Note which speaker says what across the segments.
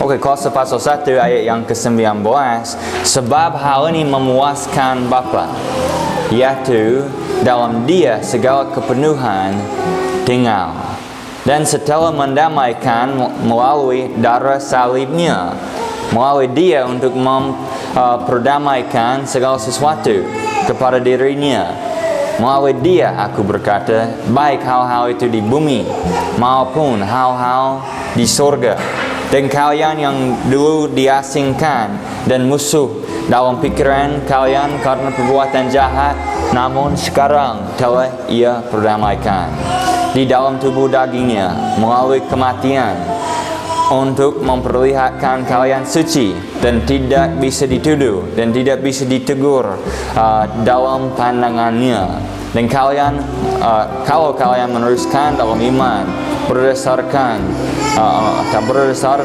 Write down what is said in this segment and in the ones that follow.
Speaker 1: Oke, Kolose pasal 1 ayat yang ke-19. Sebab hal ini memuaskan Bapa, yaitu dalam Dia segala kepenuhan tinggal, dan setelah mendamaikan melalui darah salibnya, melalui Dia untuk memperdamaikan segala sesuatu kepada dirinya. Melalui Dia, aku berkata, baik hal-hal itu di bumi maupun hal-hal di surga. Dan kalian yang dulu diasingkan dan musuh dalam pikiran kalian karena perbuatan jahat, namun sekarang telah Ia perdamaikan di dalam tubuh dagingnya melalui kematian, untuk memperlihatkan kalian suci dan tidak bisa dituduh dan tidak bisa ditegur dalam pandangannya. Dan kalian, kalau kalian meneruskan dalam iman, berdasar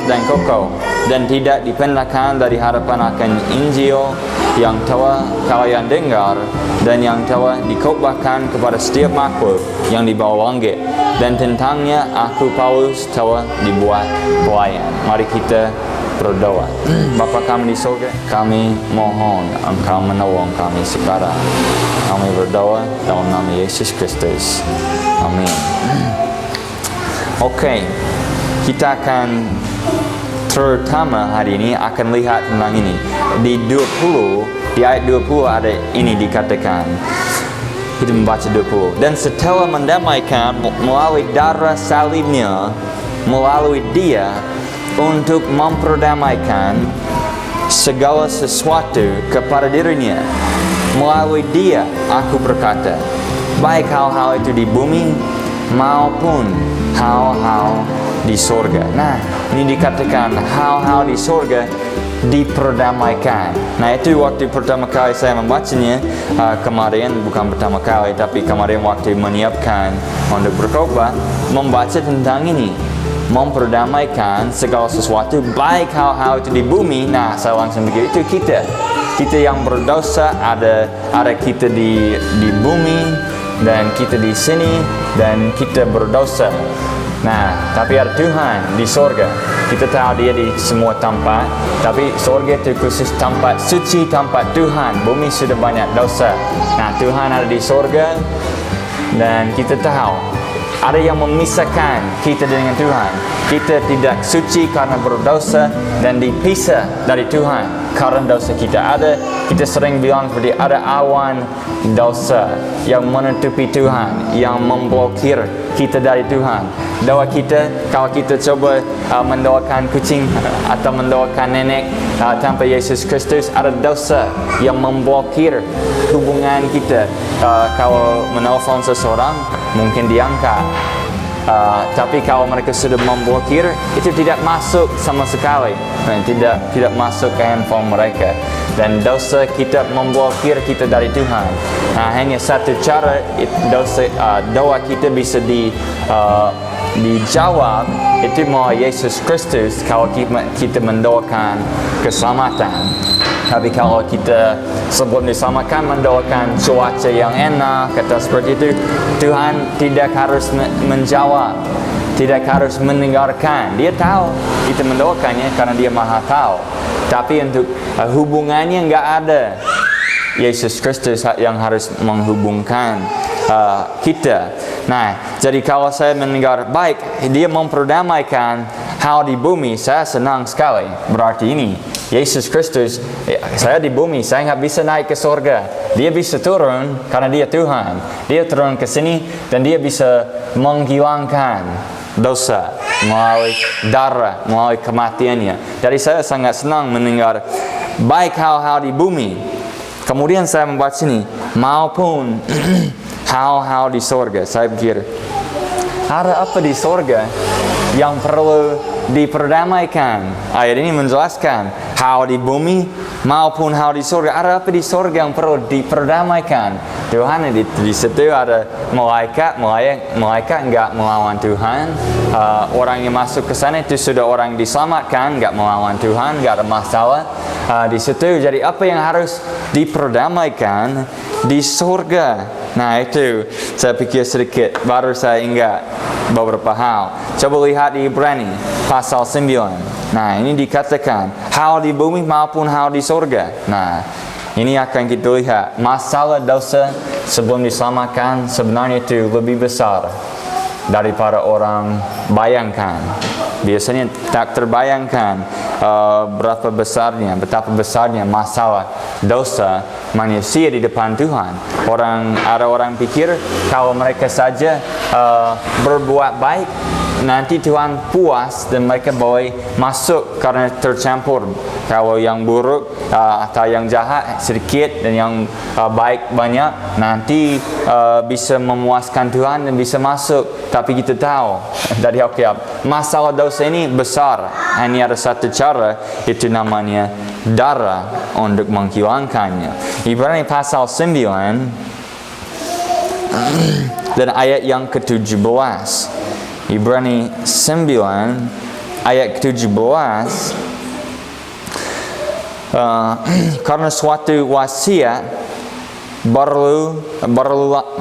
Speaker 1: dan kokoh, dan tidak dipindahkan dari harapan akan Injil yang telah kalian dengar dan yang telah dikotbahkan kepada setiap makhluk yang di bawah langit. Dan tentangnya aku Paulus telah dibuat pelayan. Mari kita berdoa. Bapa kami di surga, kami mohon Engkau menolong kami sekarang. Kami berdoa dalam nama Yesus Kristus. Amin. Oke, kita akan terutama hari ini akan lihat tentang ini. Di ayat 20 ada ini dikatakan. Kita membaca 20. Dan setelah mendamaikan melalui darah salibnya, melalui Dia untuk memperdamaikan segala sesuatu kepada dirinya. Melalui Dia, aku berkata, baik hal-hal itu di bumi maupun hal-hal di surga. Nah, ini dikatakan hal-hal di surga diperdamaikan. Nah, itu waktu pertama kali saya membacanya kemarin, bukan pertama kali, tapi kemarin waktu menyiapkan untuk berkhotbah, membaca tentang ini, memperdamaikan segala sesuatu, baik hal-hal itu di bumi. Nah, saya langsung pikir itu kita yang berdosa, ada kita di bumi dan kita di sini dan kita berdosa. Nah, tapi ada Tuhan di surga. Kita tahu Dia di semua tempat, tapi surga itu khusus tempat suci, tempat Tuhan. Bumi sudah banyak dosa. Nah, Tuhan ada di surga, dan kita tahu ada yang memisahkan kita dengan Tuhan. Kita tidak suci karena berdosa dan dipisah dari Tuhan karena dosa kita. Kita sering bilang seperti ada awan dosa yang menutupi Tuhan, yang memblokir kita dari Tuhan. Doa kita, kalau kita coba mendoakan kucing atau mendoakan nenek tanpa Yesus Kristus, ada dosa yang memblokir hubungan kita. Kalau menelpon seseorang, mungkin diangkat. Tapi kalau mereka sudah memblokir, itu tidak masuk sama sekali, tidak masuk ke handphone mereka. Dan dosa kita memblokir kita dari Tuhan. Nah, hanya satu cara doa kita bisa dijawab, itu melalui Yesus Kristus. Kalau kita mendoakan keselamatan. Tapi kalau kita sebelum diselamatkan mendoakan cuaca yang enak, kata seperti itu, Tuhan tidak harus menjawab, tidak harus mendengarkan. Dia tahu kita mendoakannya karena Dia Maha tahu. Tapi untuk hubungannya nggak ada. Yesus Kristus yang harus menghubungkan kita. Nah, jadi kalau saya mendengar baik Dia memperdamaikan hal di bumi, saya senang sekali. Berarti ini Yesus Kristus, saya di bumi, saya nggak bisa naik ke surga. Dia bisa turun karena Dia Tuhan. Dia turun ke sini dan Dia bisa menghilangkan dosa melalui darah, melalui kematiannya. Jadi saya sangat senang mendengar baik hal-hal di bumi. Kemudian saya membaca ini, maupun hal-hal di surga. Saya pikir, ada apa di surga yang perlu diperdamaikan? Ayat ini menjelaskan hal di bumi maupun hal di surga. Ada apa di surga yang perlu diperdamaikan? Tuhan di situ ada malaikat nggak melawan Tuhan. Orang yang masuk ke sana itu sudah orang diselamatkan, nggak melawan Tuhan, nggak ada masalah di situ. Jadi apa yang harus diperdamaikan di surga? Nah, itu saya pikir sedikit, baru saya ingat beberapa hal. Coba lihat di Ibrani pasal 9. Nah, ini dikatakan hal di bumi maupun hal di sorga. Nah, ini akan kita lihat masalah dosa sebelum diselamatkan sebenarnya itu lebih besar daripada orang bayangkan. Biasanya tak terbayangkan betapa besarnya masalah dosa manusia di depan Tuhan. Ada orang pikir kalau mereka saja berbuat baik, nanti Tuhan puas dan mereka boleh masuk karena tercampur. Kalau yang buruk atau yang jahat sedikit dan yang baik banyak, nanti bisa memuaskan Tuhan dan bisa masuk. Tapi kita tahu dari Alkitab, masalah dosa ini besar. Hanya ada satu cara, itu namanya darah untuk menghilangkannya. Ibrani pasal 9 dan ayat yang ke-17. Ibrani 9 ayat ke-17. Karena suatu wasiat barulah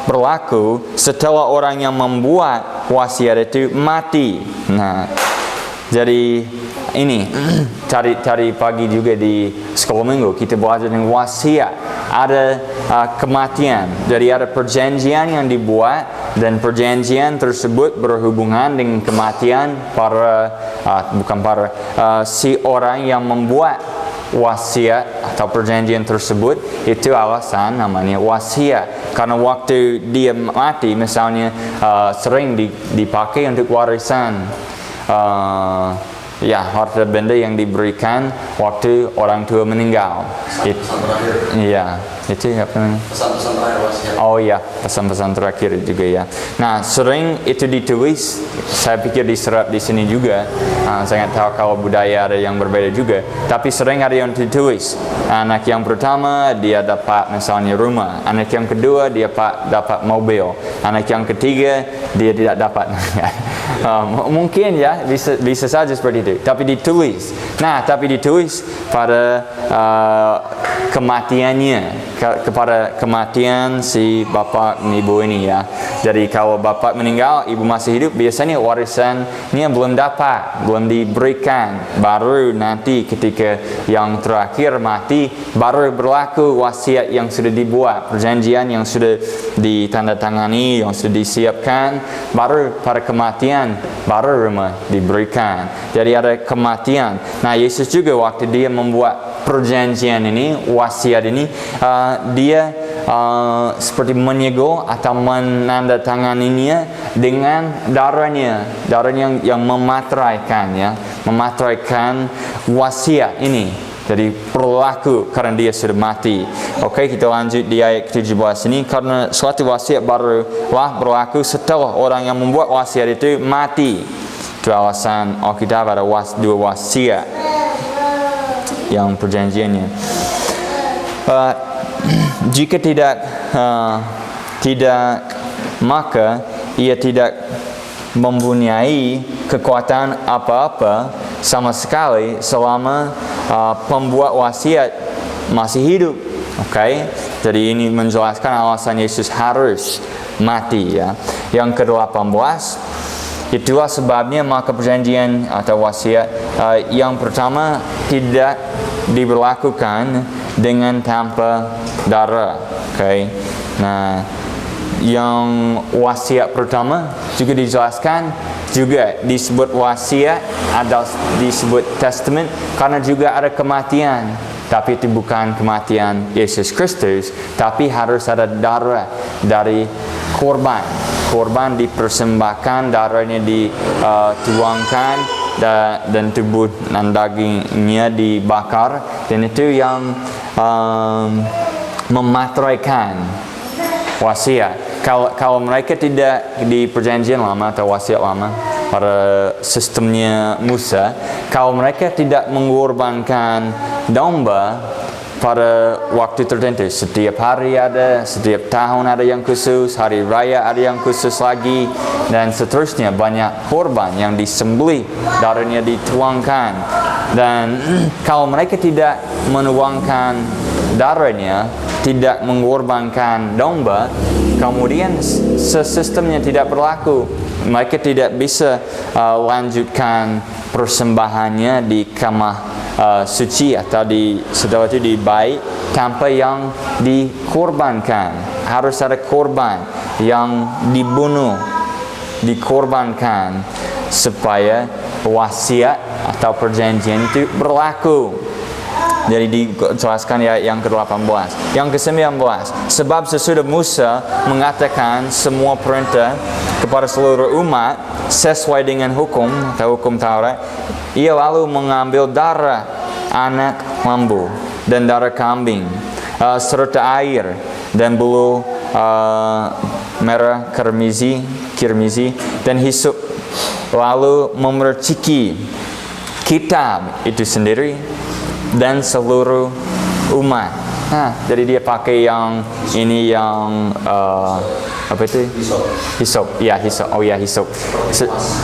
Speaker 1: berlaku setelah orang yang membuat wasiat itu mati. Nah, jadi ini tadi pagi juga di sekolah minggu kita belajar tentang wasiat. Ada kematian, jadi ada perjanjian yang dibuat dan perjanjian tersebut berhubungan dengan kematian si orang yang membuat wasiat atau perjanjian tersebut. Itu alasan namanya wasiat, karena waktu dia mati misalnya sering dipakai untuk warisan. Harta benda yang diberikan waktu orang tua meninggal. Itu apa namanya? Pesan-pesan terakhir wasiat. Oh iya, pesan-pesan terakhir juga ya. Nah, sering itu ditulis. Saya pikir diserap di sini juga. Saya nggak tahu kalau budaya ada yang berbeda juga. Tapi sering ada yang ditulis. Anak yang pertama dia dapat misalnya rumah. Anak yang kedua dia dapat mobil. Anak yang ketiga dia tidak dapat. Mungkin ya bisa saja seperti itu. Tapi ditulis. Nah, tapi ditulis pada kematiannya, kepada kematian si bapak dan ibu ini ya. Jadi kalau bapak meninggal, ibu masih hidup, biasanya warisannya belum diberikan. Baru nanti ketika yang terakhir mati, baru berlaku wasiat yang sudah dibuat, perjanjian yang sudah ditandatangani, yang sudah disiapkan. Baru pada kematian, baru rumah diberikan. Jadi ada kematian. Nah, Yesus juga waktu dia membuat perjanjian ini, wasiat ini, dia seperti menyegel atau menandatanganinya dengan darahnya yang memateraikan wasiat ini. Jadi berlaku karena dia sudah mati. Oke, kita lanjut di ayat 17 ini. Karena suatu wasiat barulah berlaku setelah orang yang membuat wasiat itu mati. Itu alasan Alkitab ada dua wasiat yang perjanjiannya. Jika tidak maka ia tidak mempunyai kekuatan apa-apa sama sekali selama pembuat wasiat masih hidup. Oke, jadi ini menjelaskan alasan Yesus harus mati ya. Yang ke-18, itulah sebabnya maka perjanjian atau wasiat yang pertama tidak diberlakukan dengan tanpa darah. Oke. Nah, yang wasiat pertama juga dijelaskan, juga disebut wasiat atau disebut testament karena juga ada kematian. Tapi itu bukan kematian Yesus Kristus, tapi harus ada darah dari korban. Korban dipersembahkan, darahnya dituangkan, dan tubuh dan dagingnya dibakar, dan itu yang memateraikan wasiat. Kalau mereka tidak di perjanjian lama atau wasiat lama pada sistemnya Musa, kalau mereka tidak mengorbankan domba pada waktu tertentu, setiap hari ada, setiap tahun ada yang khusus, hari raya ada yang khusus lagi, dan seterusnya, banyak korban yang disembelih, darahnya dituangkan. Dan kalau mereka tidak menuangkan darahnya, tidak mengorbankan domba, kemudian sistemnya tidak berlaku. Mereka tidak bisa lanjutkan persembahannya di kemah suci atau setelah itu di bait tanpa yang dikorbankan. Harus ada korban yang dibunuh, dikorbankan supaya wasiat atau perjanjian itu berlaku. Jadi dijelaskan ya yang ke-18. Yang ke-19, sebab sesudah Musa mengatakan semua perintah kepada seluruh umat sesuai dengan hukum atau hukum Taurat, ia lalu mengambil darah anak lembu dan darah kambing serta air dan bulu merah kirmizi dan hisop, lalu memerciki kitab itu sendiri dan seluruh umat. Nah, jadi dia pakai yang ini yang apa itu? Hisop. Ya, hisop. Oh ya, hisop.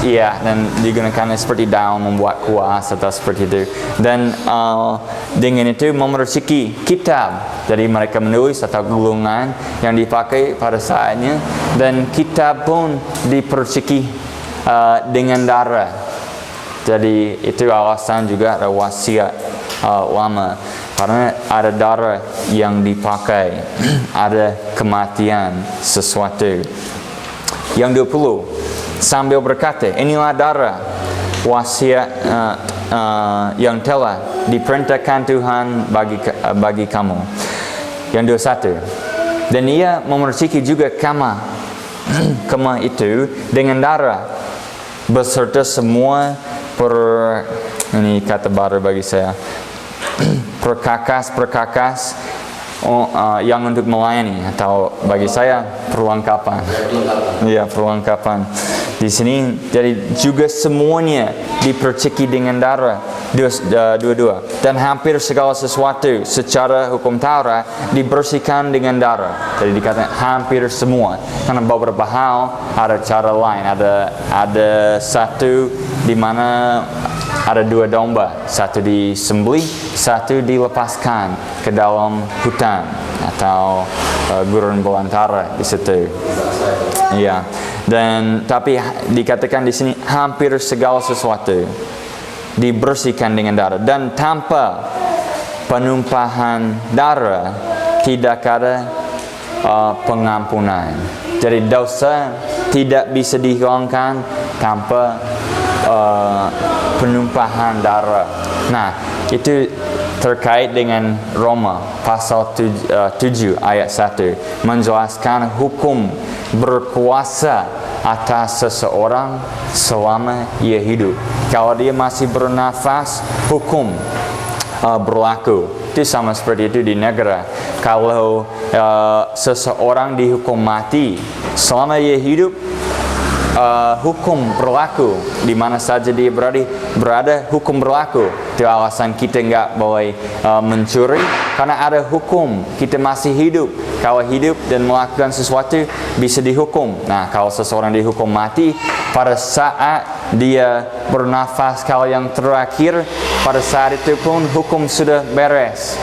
Speaker 1: Iya, dan digunakan seperti daun membuat kuas atau seperti itu. Dan dengan itu memerciki kitab. Jadi mereka menulis atau gulungan yang dipakai pada saatnya, dan kitab pun diperciki dengan darah. Jadi itu alasan juga ada wasiat lama, karena ada darah yang dipakai, ada kematian sesuatu. Yang 20, sambil berkata, inilah darah wasiat yang telah diperintahkan Tuhan bagi kamu. Yang 21, dan ia memerciki juga kemah itu dengan darah beserta semua ini kata baru bagi saya, perkakas yang untuk melayani, atau bagi saya perlengkapan. Iya, perlengkapan. Di sini jadi juga semuanya diperciki dengan darah. 22. Dan hampir segala sesuatu secara hukum Taurat dibersihkan dengan darah. Jadi dikatakan hampir semua. Karena beberapa hal ada cara lain. Ada satu di mana ada 2 domba, satu disembelih, satu dilepaskan ke dalam hutan atau gurun belantara di situ. Iya. Dan tapi dikatakan di sini hampir segala sesuatu dibersihkan dengan darah, dan tanpa penumpahan darah tidak ada pengampunan. Jadi dosa tidak bisa dihilangkan tanpa penumpahan darah. Nah, itu terkait dengan Roma pasal 7 ayat 1 menjelaskan hukum berkuasa atas seseorang selama ia hidup. Kalau dia masih bernafas, hukum berlaku. Itu sama seperti itu di negara. Kalau seseorang dihukum mati selama ia hidup, hukum berlaku di mana saja dia berada, hukum berlaku. Itu alasan kita nggak boleh mencuri, karena ada hukum. Kita masih hidup. Kalau hidup dan melakukan sesuatu bisa dihukum. Nah, kalau seseorang dihukum mati pada saat dia bernafas, kalau yang terakhir, pada saat itu pun hukum sudah beres.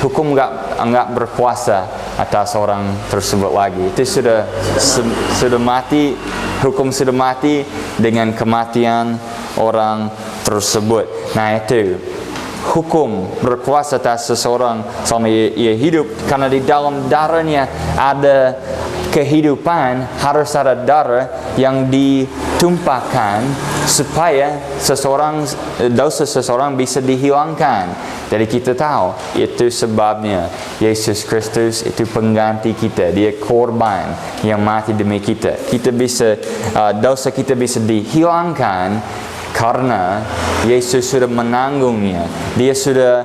Speaker 1: Hukum nggak berkuasa atas orang tersebut lagi. Itu sudah mati. Hukum sudah mati dengan kematian orang tersebut. Nah, itu hukum berkuasa atas seseorang selama ia hidup, karena di dalam darahnya ada kehidupan. Harus ada darah yang ditumpahkan supaya dosa seseorang bisa dihilangkan. Jadi kita tahu itu sebabnya Yesus Kristus itu pengganti kita. Dia korban yang mati demi kita. Dosa kita bisa dihilangkan karena Yesus sudah menanggungnya. Dia sudah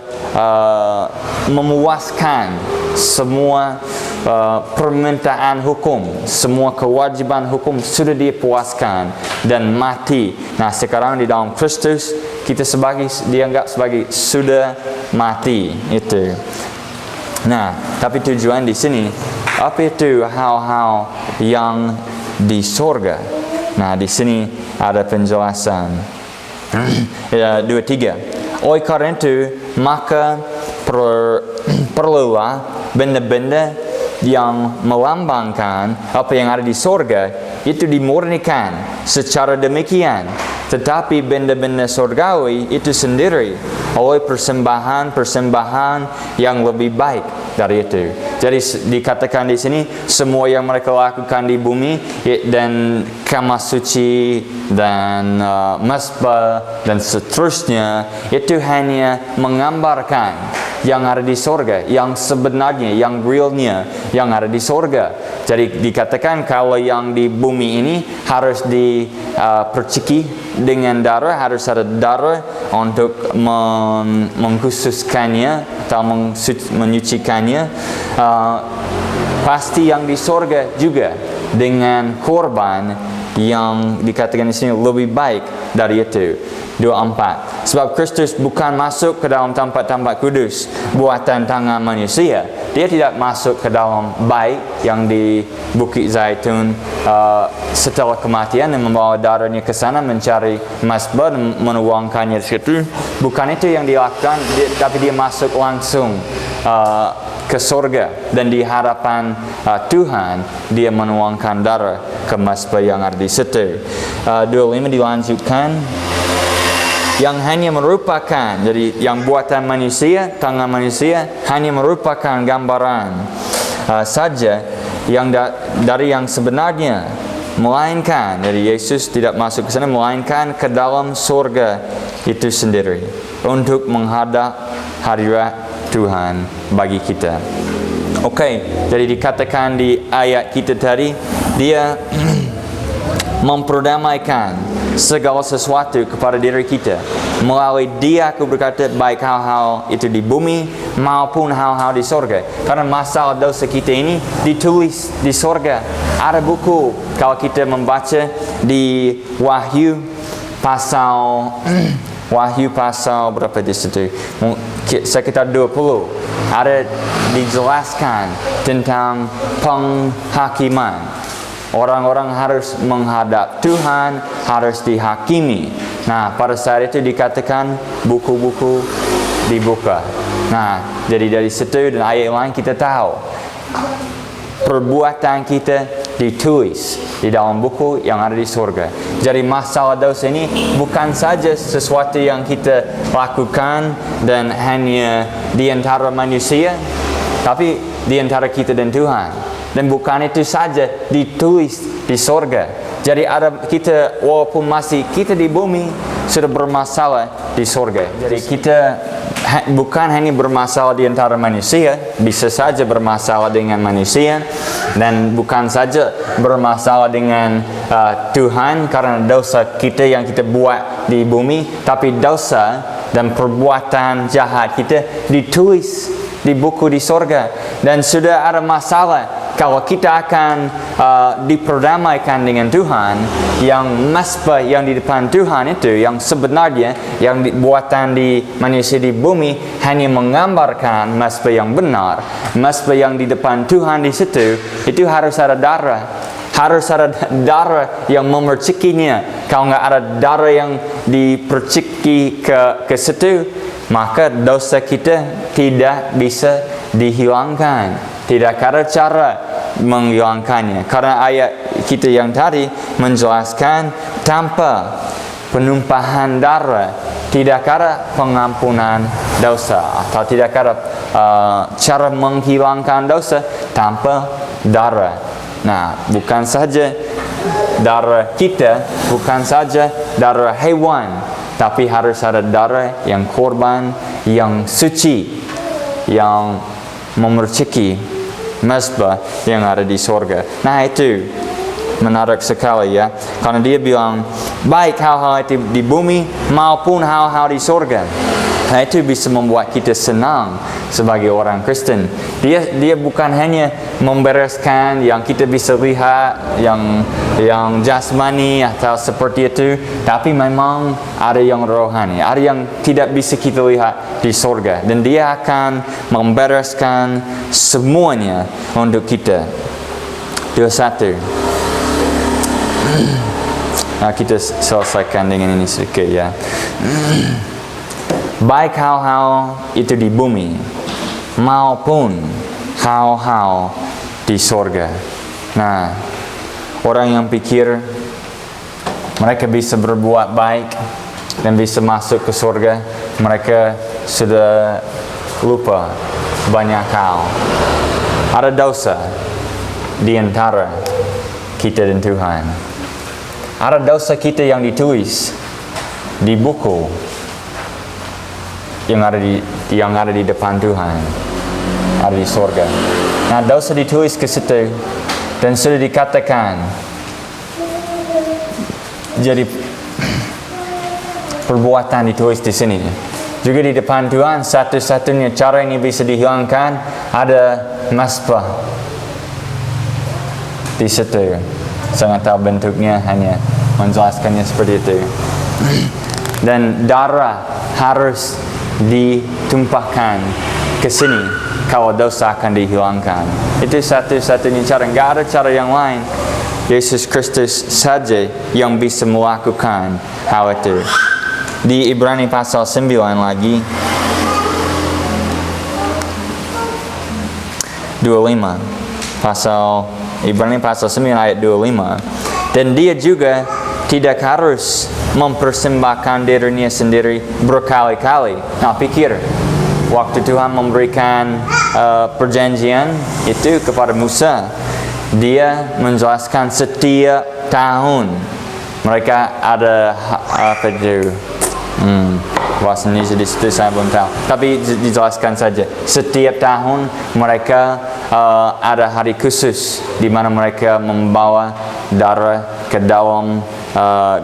Speaker 1: memuaskan semua permintaan hukum, semua kewajiban hukum sudah dipuaskan dan mati. Nah, sekarang di dalam Kristus kita dianggap sebagai sudah mati itu. Nah, tapi tujuan di sini, apa itu hal-hal yang di sorga? Nah, di sini ada penjelasan. 23. Oleh karena itu, maka perlulah benda-benda yang melambangkan apa yang ada di sorga itu dimurnikan secara demikian. Tetapi benda-benda sorgawi itu sendiri oleh persembahan yang lebih baik dari itu. Jadi dikatakan di sini semua yang mereka lakukan di bumi dan kama suci dan masbah dan seterusnya itu hanya menggambarkan yang ada di sorga, yang sebenarnya, yang realnya, yang ada di sorga. Jadi dikatakan kalau yang di bumi ini harus diperciki dengan darah, harus ada darah untuk mengkhususkannya atau menyucikannya. Pasti yang di sorga juga dengan korban yang dikatakan di sini lebih baik dari itu. 24. Sebab Kristus bukan masuk ke dalam tempat-tempat kudus buatan tangan manusia. Dia tidak masuk ke dalam bait yang di Bukit Zaitun setelah kematian dan membawa darahnya ke sana mencari masbah dan menuangkannya di situ. Bukan itu yang dilakukan, tapi dia masuk langsung ke surga dan di hadapan Tuhan dia menuangkan darah ke masbah yang ada di situ. 25 dilanjutkan. Yang hanya merupakan, jadi yang buatan manusia, tangan manusia, hanya merupakan gambaran saja yang dari yang sebenarnya, melainkan dari Yesus tidak masuk ke sana, melainkan ke dalam surga itu sendiri untuk menghadap hadirat Tuhan bagi kita. Okey, jadi dikatakan di ayat kita tadi, dia memperdamaikan segala sesuatu kepada diri kita melalui dia. Aku berkata baik hal-hal itu di bumi maupun hal-hal di sorga, karena masalah dosa kita ini ditulis di sorga. Ada buku kalau kita membaca di Wahyu pasal berapa di situ, sekitar 20, ada dijelaskan tentang penghakiman. Orang-orang harus menghadap Tuhan, harus dihakimi. Nah, pada saat itu dikatakan buku-buku dibuka. Nah, jadi dari situ dan ayat lain kita tahu perbuatan kita ditulis di dalam buku yang ada di surga. Jadi masalah dosa ini bukan saja sesuatu yang kita lakukan dan hanya di antara manusia, tapi di antara kita dan Tuhan. Dan bukan itu saja, ditulis di sorga. Jadi ada kita, walaupun masih kita di bumi, sudah bermasalah di sorga. Jadi kita bukan hanya bermasalah di antara manusia, bisa saja bermasalah dengan manusia, dan bukan saja bermasalah dengan Tuhan karena dosa kita yang kita buat di bumi, tapi dosa dan perbuatan jahat kita ditulis di buku di sorga. Dan sudah ada masalah kalau kita akan diperdamaikan dengan Tuhan, yang masbah yang di depan Tuhan itu, yang sebenarnya yang buatan di manusia di bumi hanya menggambarkan masbah yang benar. Masbah yang di depan Tuhan di situ itu harus ada darah. Harus ada darah yang memercikinya. Kalau nggak ada darah yang diperciki ke situ, maka dosa kita tidak bisa dihilangkan. Tidak ada cara menghilangkannya. Karena ayat kita yang tadi menjelaskan tanpa penumpahan darah tidak ada pengampunan dosa, atau tidak ada cara menghilangkan dosa tanpa darah. Nah, bukan saja darah kita, bukan saja darah hewan, tapi harus ada darah yang korban, yang suci, yang memerciki masbah yang ada di sorga. Nah, itu menarik sekali ya, karena dia bilang baik hal-hal itu di bumi maupun hal-hal di sorga. Nah, itu bisa membuat kita senang sebagai orang Kristen. Dia bukan hanya membereskan yang kita bisa lihat, yang jasmani atau seperti itu, tapi memang ada yang rohani, ada yang tidak bisa kita lihat di sorga, dan dia akan membereskan semuanya untuk kita. 21. Nah, kita selesaikan dengan ini sedikit ya. Baik hal-hal itu di bumi maupun hal-hal di sorga. Nah, orang yang pikir mereka bisa berbuat baik dan bisa masuk ke sorga, mereka sudah lupa banyak hal. Ada dosa di antara kita dan Tuhan. Ada dosa kita yang ditulis di buku yang ada di depan Tuhan, ada di sorga. Nah, dosa ditulis ke situ dan sudah dikatakan jadi perbuatan ditulis di sini. Juga di depan Tuhan, satu-satunya cara ini bisa dihilangkan ada masbah di situ. Saya nggak tahu bentuknya, hanya menjelaskannya seperti itu. Dan darah harus ditumpahkan ke sini kalau dosa akan dihilangkan. Itu satu-satunya cara. Nggak ada cara yang lain. Yesus Kristus saja yang bisa melakukan hal itu. Di Ibrani pasal 9 lagi 25. Ibrani pasal 9 ayat 25. Dan dia juga tidak harus mempersembahkan dirinya sendiri berkali-kali. Nah, pikir, waktu Tuhan memberikan perjanjian itu kepada Musa, dia menjelaskan setiap tahun mereka ada apa itu? Bahasa Indonesia di situ saya belum tahu. Tapi dijelaskan saja. Setiap tahun mereka ada hari khusus di mana mereka membawa darah ke dalam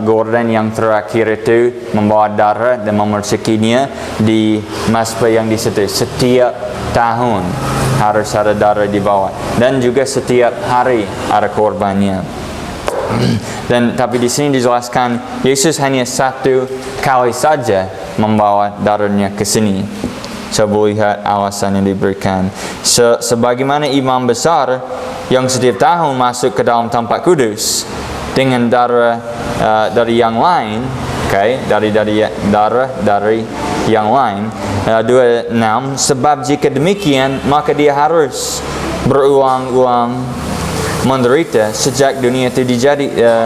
Speaker 1: gorden yang terakhir itu, membawa darah dan memercikinya di mazbah yang di situ. Setiap tahun harus ada darah di bawah, dan juga setiap hari ada korbannya. Dan tapi di sini dijelaskan Yesus hanya satu kali saja membawa darahnya ke sini. Coba lihat alasan yang diberikan. Sebagaimana imam besar yang setiap tahun masuk ke dalam tempat kudus dengan darah dari yang lain, dari darah dari yang lain. 26. Sebab jika demikian, maka dia harus berulang-ulang menderita sejak dunia itu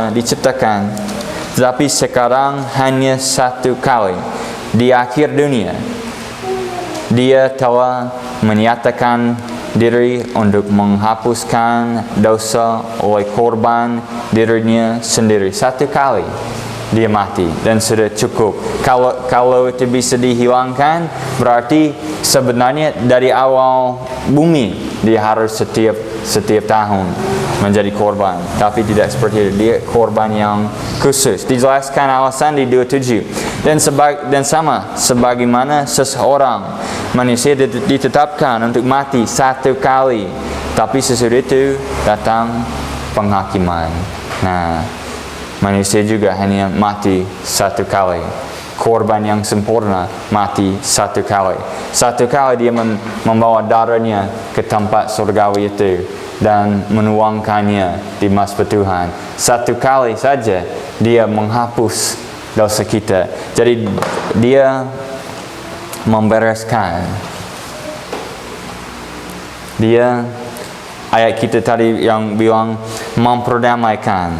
Speaker 1: diciptakan. Tetapi sekarang hanya satu kali di akhir dunia dia telah menyatakan diri untuk menghapuskan dosa oleh korban dirinya sendiri. Satu kali dia mati dan sudah cukup. Kalau itu bisa dihilangkan, berarti sebenarnya dari awal bumi dia harus setiap tahun menjadi korban. Tapi tidak seperti itu. Dia korban yang khusus. Dijelaskan alasan di 27. Dan sama sebagaimana seseorang manusia ditetapkan untuk mati satu kali, tapi sesudah itu datang penghakiman. Nah, manusia juga hanya mati satu kali. Korban yang sempurna mati satu kali. Satu kali dia membawa darahnya ke tempat surgawi itu dan menuangkannya di mazbah Tuhan. Satu kali saja dia menghapus dosa kita. Jadi dia membereskan. Dia, ayat kita tadi yang bilang, memperdamaikan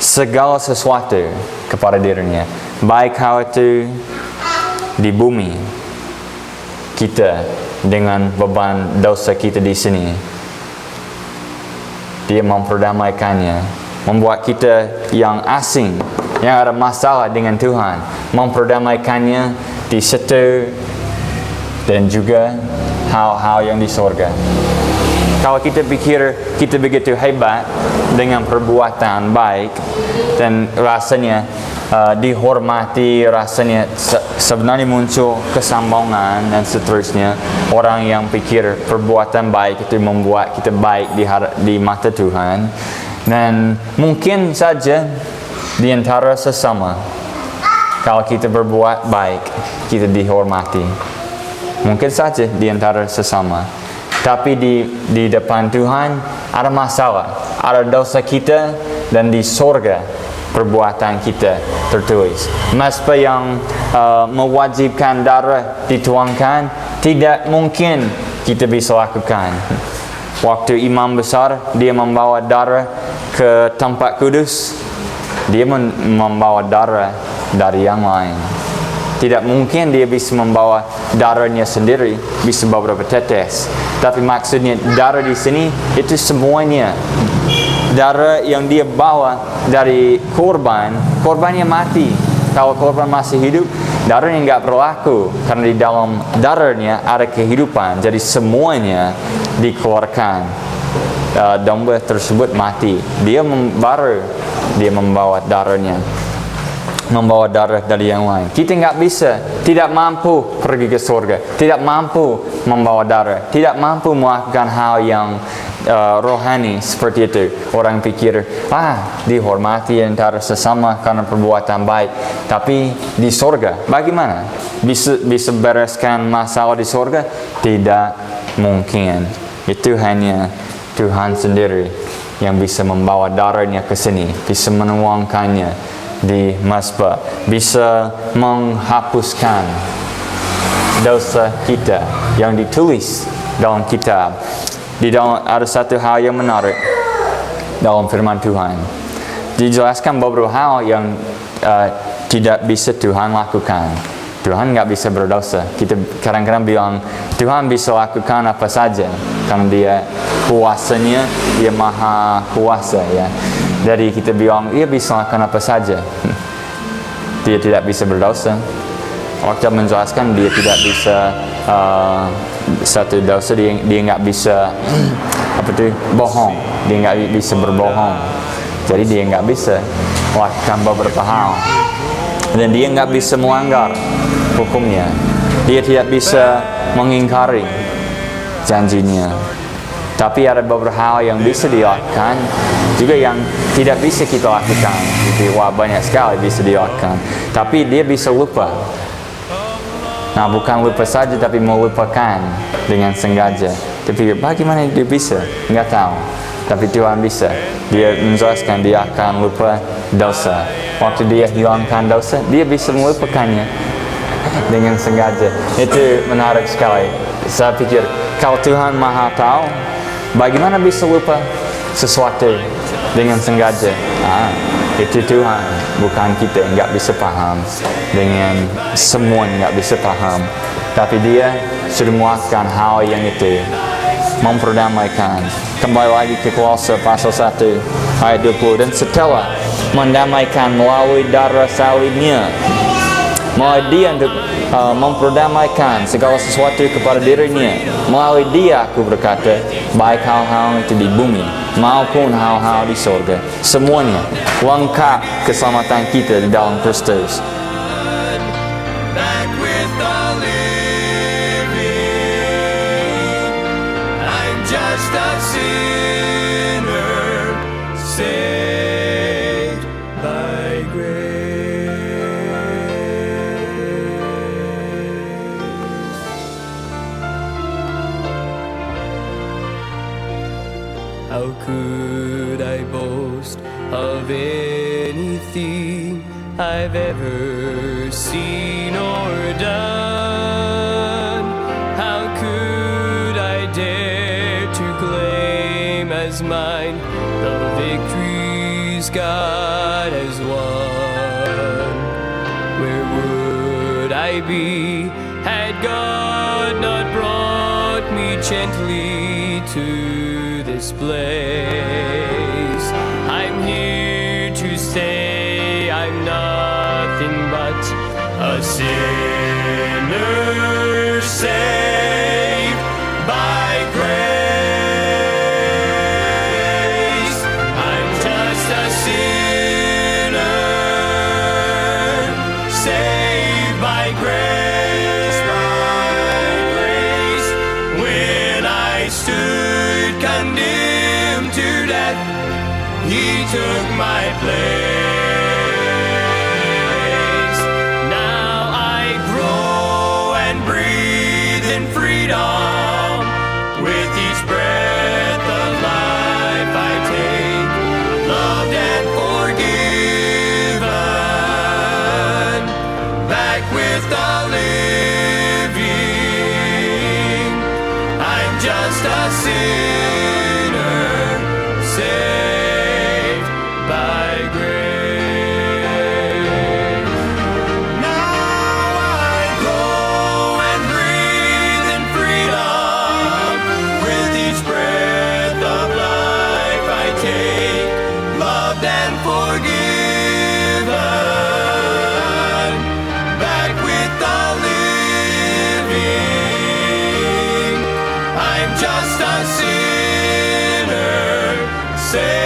Speaker 1: segala sesuatu kepada dirinya. Baik hal itu di bumi kita dengan beban dosa kita di sini. Dia memperdamaikannya, membuat kita yang asing, yang ada masalah dengan Tuhan, memperdamaikannya di situ, dan juga hal-hal yang di sorga. Kalau kita pikir kita begitu hebat dengan perbuatan baik dan rasanya dihormati, rasanya sebenarnya muncul kesombongan dan seterusnya. Orang yang pikir perbuatan baik itu membuat kita baik di mata Tuhan. Dan mungkin saja di antara sesama, kalau kita berbuat baik, kita dihormati. Mungkin saja di antara sesama. Tapi di depan Tuhan ada masalah, ada dosa kita, dan di sorga perbuatan kita tertulis. Mazbah yang mewajibkan darah dituangkan tidak mungkin kita bisa lakukan. Waktu imam besar dia membawa darah ke tempat kudus, dia membawa darah dari yang lain. Tidak mungkin dia bisa membawa darahnya sendiri, bisa beberapa tetes. Tapi maksudnya darah di sini itu semuanya. Darah yang dia bawa dari korbannya mati. Kalau korban masih hidup, darahnya nggak berlaku. Karena di dalam darahnya ada kehidupan. Jadi semuanya dikeluarkan. Domba tersebut mati. Dia membawa darahnya. Membawa darah dari yang lain. Kita nggak bisa, tidak mampu pergi ke surga, tidak mampu membawa darah, tidak mampu melakukan hal yang rohani seperti itu. Orang pikir, dihormati antara sesama karena perbuatan baik. Tapi di surga, bagaimana? Bisa bereskan masalah di surga? Tidak mungkin. Itu hanya Tuhan sendiri yang bisa membawa darahnya ke sini, bisa menuangkannya di mazbah, bisa menghapuskan dosa kita yang ditulis dalam kitab. Di dalam ada satu hal yang menarik dalam firman Tuhan. Dijelaskan beberapa hal yang tidak bisa Tuhan lakukan. Tuhan nggak bisa berdosa. Kita kadang-kadang bilang Tuhan bisa lakukan apa saja karena Dia kuasanya, Dia maha kuasa ya. Jadi kita bilang, ia bisa lakukan apa saja. Dia tidak bisa berdosa. Waktu menjelaskan dia tidak bisa satu dosa, dia nggak bisa bohong. Dia nggak bisa berbohong. Jadi dia nggak bisa melakukan beberapa hal. Dan dia nggak bisa melanggar hukumnya. Dia tidak bisa mengingkari janjinya. Tapi ada beberapa hal yang bisa dilakukan, juga yang tidak bisa kita lakukan. Jadi banyak sekali bisa dilakukan. Tapi dia bisa lupa. Nah, bukan lupa saja, tapi melupakan dengan sengaja. Tapi bagaimana dia bisa? Nggak tahu. Tapi Tuhan bisa. Dia menjelaskan dia akan lupa dosa. Waktu dia hilangkan dosa, dia bisa melupakannya dengan sengaja. Itu menarik sekali. Saya pikir, kalau Tuhan maha tahu, bagaimana bisa lupa sesuatu dengan sengaja? Itu Tuhan, bukan kita. Nggak bisa paham. Dengan semua nggak bisa paham. Tapi Dia sudah melakukan hal yang itu. Memperdamaikan. Kembali lagi ke Kolose pasal 1 ayat 20. Dan setelah mendamaikan melalui darah salibnya, melalui Dia untuk memperdamaikan segala sesuatu kepada dirinya. Melalui Dia aku berkata, baik hal-hal itu di bumi maupun hal-hal di surga, semuanya lengkap keselamatan kita di dalam Kristus.
Speaker 2: How could I boast of anything I've ever seen or done? How could I dare to claim as mine the victories God has won? Where would I be had God not brought me gently to this place? I'm here to say I'm nothing but a sinner saved by grace. I'm just a sinner saved by grace, When I stood condemned to death, He took my place. Now I grow and breathe in freedom. With each breath of life I take, loved and forgiven, back with the living. I'm just a sinner and forgiven, back with the living. I'm just a sinner, saved